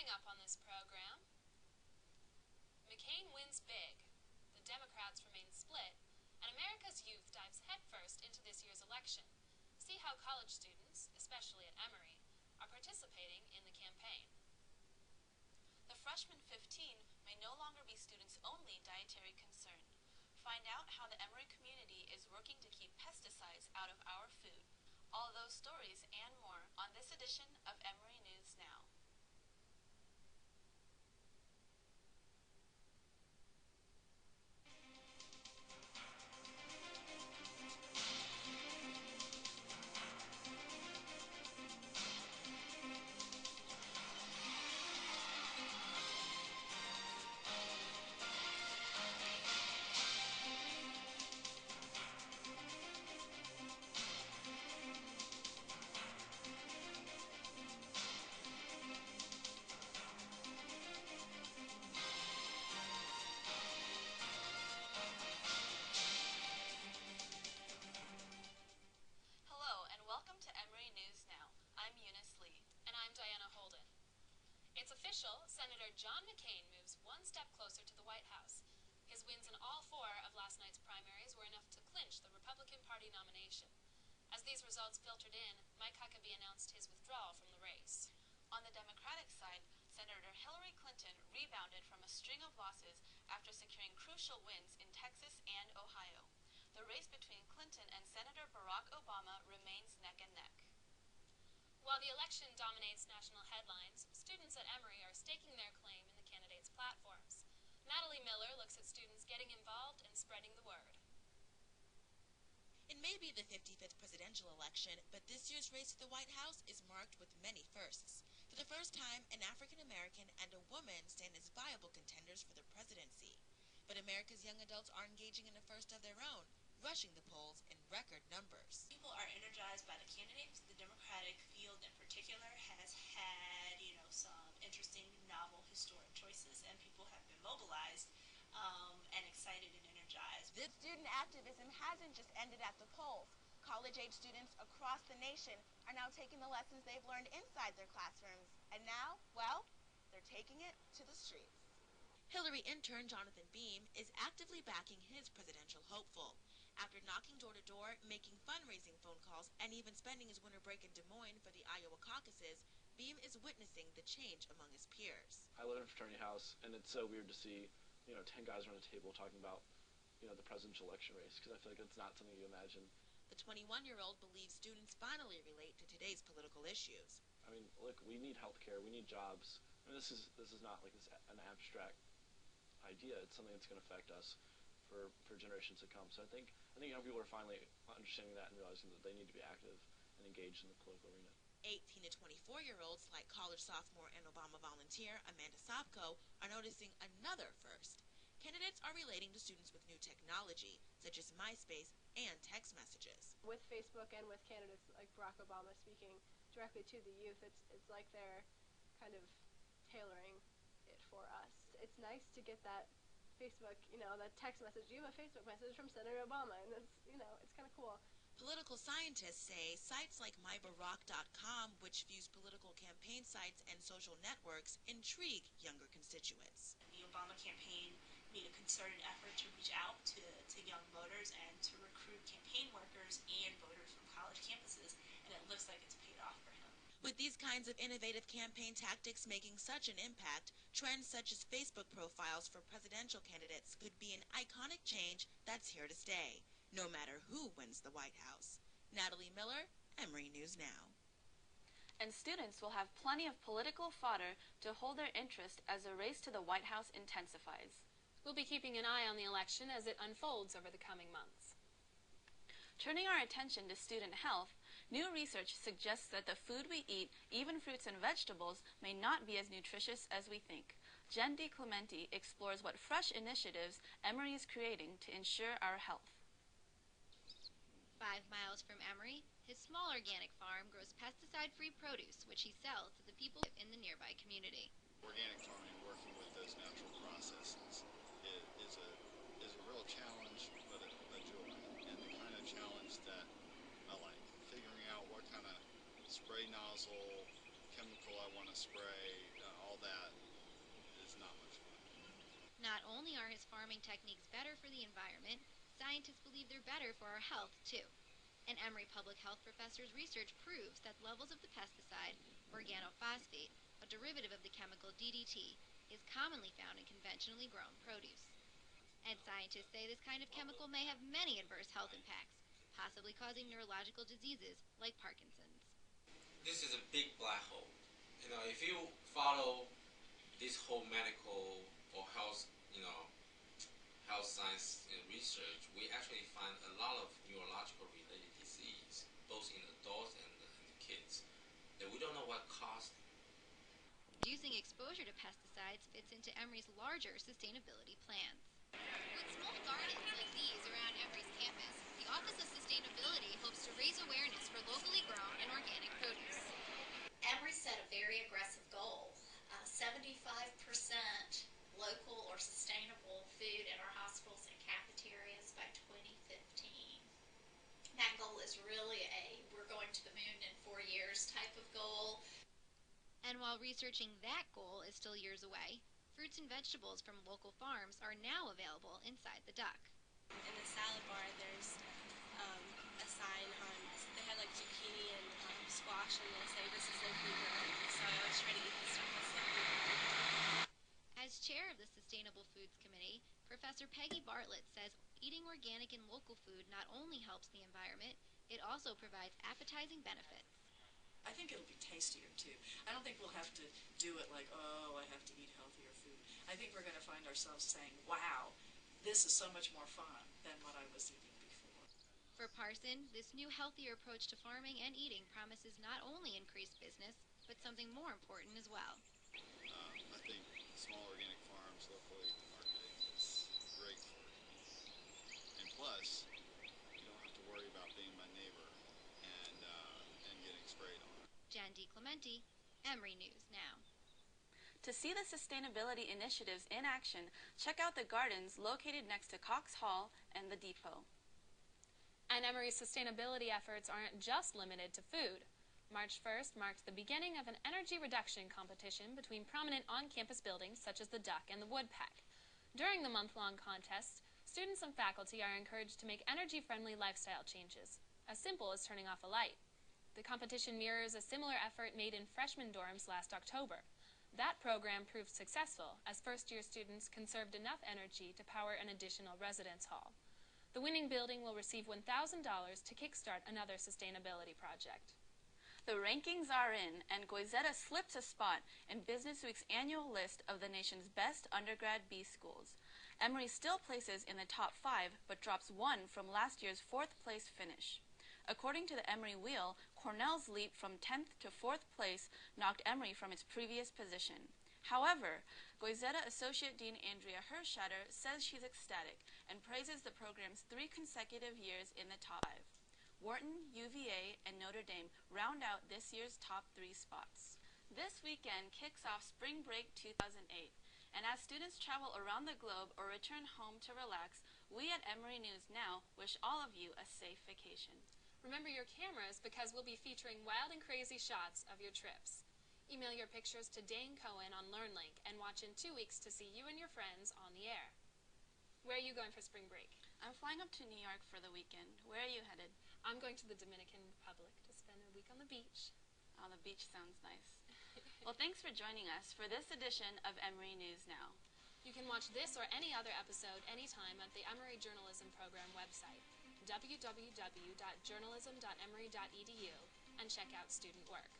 Coming up on this program, McCain wins big, the Democrats remain split, and America's youth dives headfirst into this year's election. See how college students, especially at Emory, are participating in the campaign. The freshman 15 may no longer be students' only dietary concern. Find out how the Emory community is working to keep pesticides out of our food. All those stories and more on this edition of Emory News Now. Hello and welcome to Emory News Now. I'm Eunice Lee. And I'm Diana Holden. It's official, Senator John McCain moves one step closer to the White House. His wins in all four of last night's primaries were enough to clinch the Republican Party nomination. As these results filtered in, Mike Huckabee announced his withdrawal from the race. On the Democratic side, Senator Hillary Clinton rebounded from a string of losses after securing crucial wins in Texas and Ohio. The race between Clinton and Senator Barack Obama remains neck and neck. While the election dominates national headlines, students at Emory are staking their claim in the candidates' platforms. Natalie Miller looks at students getting involved and spreading the word. It may be the 55th presidential election, but this year's race to the White House is marked with many firsts. For the first time, an African American and a woman stand as viable contenders for the presidency. But America's young adults are engaging in a first of their own, rushing the polls in record numbers. People are energized by the candidates. The Democratic field in particular has had, some interesting, novel, historic choices, and people have been mobilized and excited and energized. This student activism hasn't just ended at the polls. College-age students across the nation are now taking the lessons they've learned inside their classrooms. And now, well, they're taking it to the streets. Hillary intern Jonathan Beam is actively backing his presidential hopeful. After knocking door to door, making fundraising phone calls, and even spending his winter break in Des Moines for the Iowa caucuses, Beam is witnessing the change among his peers. I live in a fraternity house, and it's so weird to see, 10 guys around a table talking about, the presidential election race, because I feel like it's not something you imagine. The 21-year-old believes students finally relate to today's political issues. I mean, look, we need health care, we need jobs. I mean, this is not like an abstract idea. It's something that's going to affect us for generations to come. So I think young people are finally understanding that and realizing that they need to be active and engaged in the political arena. 18 to 24-year-olds like college sophomore and Obama volunteer Amanda Sopko are noticing another first. Candidates are relating to students with new technology, such as MySpace and text messages. With Facebook and with candidates like Barack Obama speaking directly to the youth, it's like they're kind of tailoring it for us. It's nice to get that Facebook, that text message. You have a Facebook message from Senator Obama, and it's kind of cool. Political scientists say sites like mybarack.com, which fuse political campaign sites and social networks, intrigue younger constituents. The Obama campaign made a concerted effort to reach out to young voters and to recruit campaign workers and voters from college campuses, and it looks like it's paid off for him. With these kinds of innovative campaign tactics making such an impact, trends such as Facebook profiles for presidential candidates could be an iconic change that's here to stay, no matter who wins the White House. Natalie Miller, Emory News Now. And students will have plenty of political fodder to hold their interest as the race to the White House intensifies. We'll be keeping an eye on the election as it unfolds over the coming months. Turning our attention to student health, new research suggests that the food we eat, even fruits and vegetables, may not be as nutritious as we think. Jen DiClementi explores what fresh initiatives Emory is creating to ensure our health. 5 miles from Emory, his small organic farm grows pesticide-free produce, which he sells to the people in the nearby community. Organic farming, working with those natural processes, is a real challenge, but a joy, and the kind of challenge that I like. Figuring out what kind of spray nozzle, chemical I want to spray, all all that is not much fun. Not only are his farming techniques better for the environment, scientists believe they're better for our health, too. An Emory public health professor's research proves that levels of the pesticide, organophosphate, a derivative of the chemical DDT, is commonly found in conventionally grown produce. And scientists say this kind of chemical may have many adverse health impacts, possibly causing neurological diseases like Parkinson's. This is a big black hole. If you follow this whole medical or health science and research, we actually find a lot of neurological related disease, both in adults and kids, that we don't know what caused. Reducing exposure to pesticides fits into Emory's larger sustainability plans. With small gardens like these around Emory's campus, the Office of Sustainability hopes to raise awareness for locally grown and organic produce. Emory set a very aggressive goal, 75% local or sustainable food in our hospitals and cafeterias by 2015. That goal is really we're going to the moon in 4 years type of goal. And while researching that goal is still years away, fruits and vegetables from local farms are now available inside the duck. In the salad bar, there's a sign on, they had like zucchini and squash, and they say this is locally grown. So I always try to eat the stuff that's locally grown. As chair of the Sustainable Foods Committee, Professor Peggy Bartlett says eating organic and local food not only helps the environment, it also provides appetizing benefits. I think it'll be tastier too. I don't think we'll have to do it like, oh, I have to eat healthier food. I think we're going to find ourselves saying, wow, this is so much more fun than what I was eating before. For Parson, this new healthier approach to farming and eating promises not only increased business, but something more important as well. I think small organic farms, locally marketing is great for a community. And plus, you don't have to worry about being my neighbor and getting sprayed on. Jen DiClementi, Emory News Now. To see the sustainability initiatives in action, check out the gardens located next to Cox Hall and the depot. And Emory's sustainability efforts aren't just limited to food. March 1st marked the beginning of an energy reduction competition between prominent on-campus buildings such as the Duck and the Woodpeck. During the month-long contest, students and faculty are encouraged to make energy-friendly lifestyle changes, as simple as turning off a light. The competition mirrors a similar effort made in freshman dorms last October. That program proved successful as first-year students conserved enough energy to power an additional residence hall. The winning building will receive $1,000 to kickstart another sustainability project. The rankings are in, and Goizeta slipped a spot in Business Week's annual list of the nation's best undergrad B schools. Emory still places in the top 5, but drops 1 from last year's 4th place finish. According to the Emory Wheel, Cornell's leap from 10th to 4th place knocked Emory from its previous position. However, Goizeta Associate Dean Andrea Herschatter says she's ecstatic and praises the program's 3 consecutive years in the top 5. Wharton, UVA, and Notre Dame round out this year's top 3 spots. This weekend kicks off Spring Break 2008, and as students travel around the globe or return home to relax, we at Emory News Now wish all of you a safe vacation. Remember your cameras because we'll be featuring wild and crazy shots of your trips. Email your pictures to Dane Cohen on LearnLink and watch in 2 weeks to see you and your friends on the air. Where are you going for spring break? I'm flying up to New York for the weekend. Where are you headed? I'm going to the Dominican Republic to spend a week on the beach. Oh, the beach sounds nice. Well, thanks for joining us for this edition of Emory News Now. You can watch this or any other episode anytime at the Emory Journalism Program website, www.journalism.emory.edu, and check out student work.